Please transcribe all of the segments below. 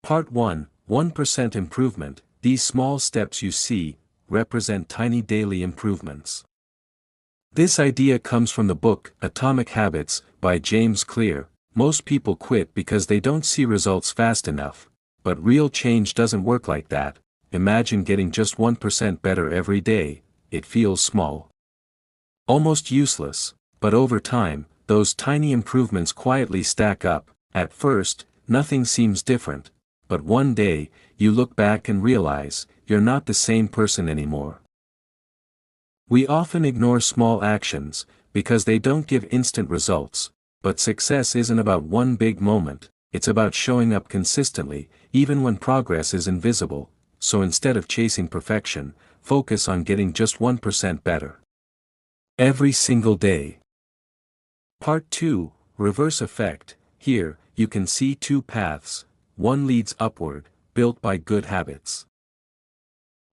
Part 1, 1% improvement. These small steps you see represent tiny daily improvements. This idea comes from the book Atomic Habits by James Clear. Most people quit because they don't see results fast enough, but real change doesn't work like that. Imagine getting just 1% better every day. It feels small, almost useless, but over time, those tiny improvements quietly stack up. At first, nothing seems different, but one day, you look back and realize, you're not the same person anymore. We often ignore small actions, because they don't give instant results, but success isn't about one big moment, it's about showing up consistently, even when progress is invisible. So instead of chasing perfection, focus on getting just 1% better every single day. Part 2, Reverse Effect. Here, you can see two paths. One leads upward, built by good habits.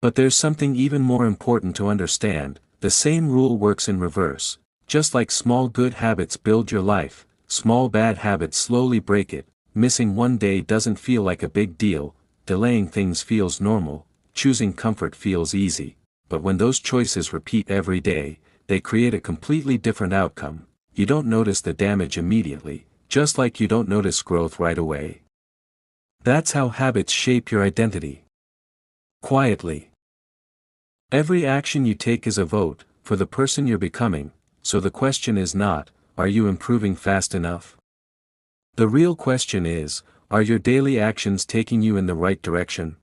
But there's something even more important to understand. The same rule works in reverse. Just like small good habits build your life, small bad habits slowly break it. Missing one day doesn't feel like a big deal, delaying things feels normal, choosing comfort feels easy. But when those choices repeat every day, they create a completely different outcome. You don't notice the damage immediately, just like you don't notice growth right away. That's how habits shape your identity. Quietly. Every action you take is a vote for the person you're becoming, so the question is not, are you improving fast enough? The real question is, are your daily actions taking you in the right direction?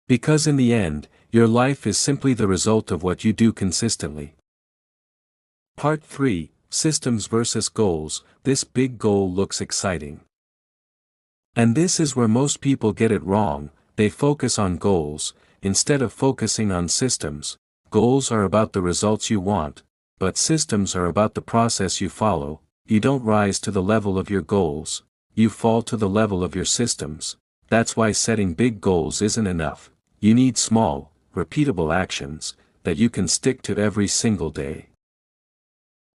Because in the end, your life is simply the result of what you do consistently. Part 3, Systems versus Goals. This big goal looks exciting. And this is where most people get it wrong. They focus on goals, instead of focusing on systems. Goals are about the results you want, but systems are about the process you follow. You don't rise to the level of your goals, you fall to the level of your systems. That's why setting big goals isn't enough. You need small, repeatable actions that you can stick to every single day.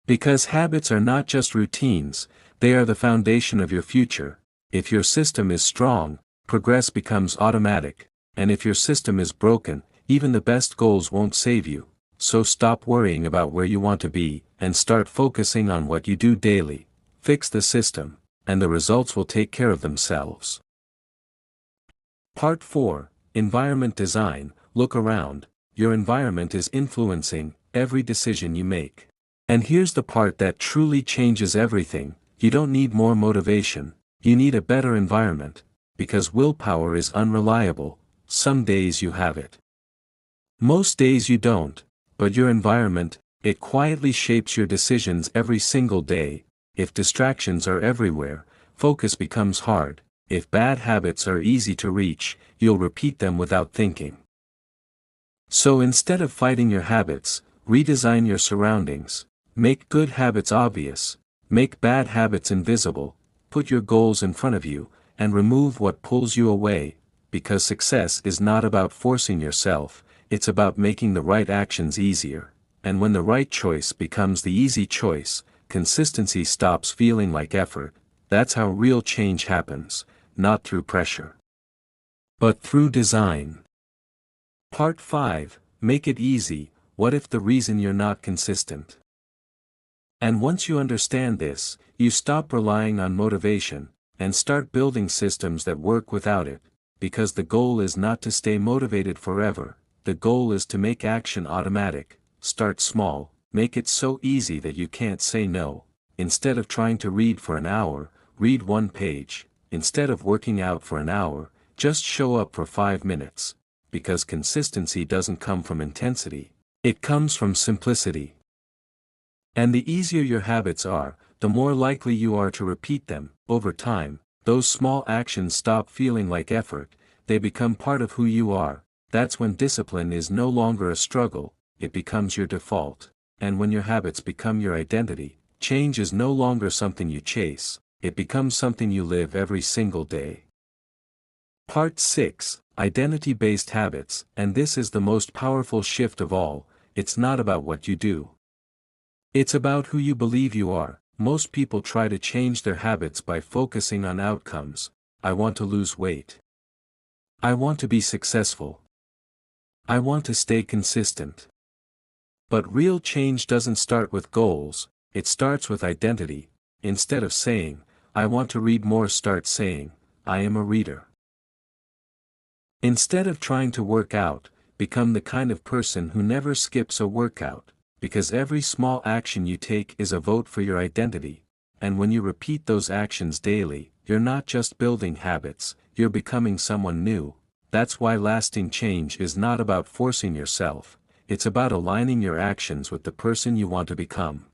Because habits are not just routines, they are the foundation of your future. If your system is strong, progress becomes automatic, and if your system is broken, even the best goals won't save you. So stop worrying about where you want to be, and start focusing on what you do daily. Fix the system, and the results will take care of themselves. Part 4, Environment Design. Look around. Your environment is influencing every decision you make. And here's the part that truly changes everything. You don't need more motivation, you need a better environment, because willpower is unreliable. Some days you have it, most days you don't, but your environment, it quietly shapes your decisions every single day. If distractions are everywhere, focus becomes hard. If bad habits are easy to reach, you'll repeat them without thinking. So instead of fighting your habits, redesign your surroundings. Make good habits obvious, make bad habits invisible, put your goals in front of you, and remove what pulls you away, because success is not about forcing yourself, it's about making the right actions easier, and when the right choice becomes the easy choice, consistency stops feeling like effort. That's how real change happens, not through pressure, but through design. Part 5, Make it easy. What if the reason you're not consistent? And once you understand this, you stop relying on motivation, and start building systems that work without it, because the goal is not to stay motivated forever, the goal is to make action automatic. Start small, make it so easy that you can't say no. Instead of trying to read for an hour, read one page. Instead of working out for an hour, just show up for 5 minutes. Because consistency doesn't come from intensity, it comes from simplicity. And the easier your habits are, the more likely you are to repeat them. Over time, those small actions stop feeling like effort, they become part of who you are. That's when discipline is no longer a struggle, it becomes your default. And when your habits become your identity, change is no longer something you chase, it becomes something you live every single day. Part 6, Identity-Based Habits. And this is the most powerful shift of all. It's not about what you do, it's about who you believe you are. Most people try to change their habits by focusing on outcomes. I want to lose weight. I want to be successful. I want to stay consistent. But real change doesn't start with goals, it starts with identity. Instead of saying, I want to read more, start saying, I am a reader. Instead of trying to work out, become the kind of person who never skips a workout, because every small action you take is a vote for your identity, and when you repeat those actions daily, you're not just building habits, you're becoming someone new. That's why lasting change is not about forcing yourself, it's about aligning your actions with the person you want to become.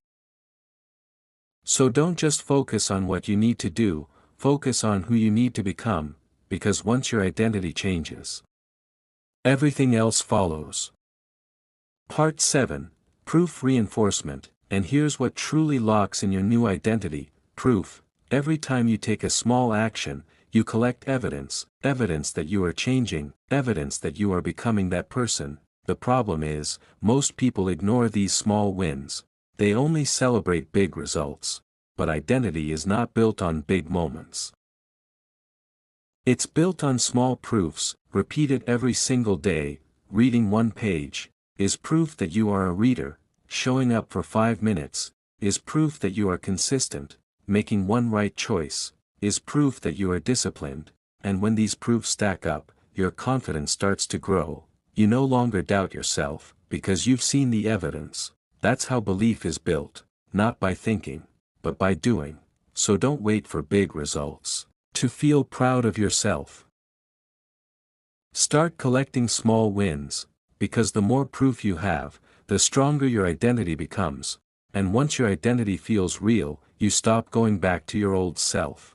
So don't just focus on what you need to do, focus on who you need to become, because once your identity changes, everything else follows. Part 7. Proof Reinforcement. And here's what truly locks in your new identity: proof. Every time you take a small action, you collect evidence that you are changing, evidence that you are becoming that person. The problem is, most people ignore these small wins. They only celebrate big results. But identity is not built on big moments. It's built on small proofs, repeated every single day. Reading one page is proof that you are a reader. Showing up for 5 minutes is proof that you are consistent. Making one right choice is proof that you are disciplined. And when these proofs stack up, your confidence starts to grow. You no longer doubt yourself, because you've seen the evidence. That's how belief is built, not by thinking, but by doing. So don't wait for big results to feel proud of yourself. Start collecting small wins, because the more proof you have, the stronger your identity becomes. And once your identity feels real, you stop going back to your old self.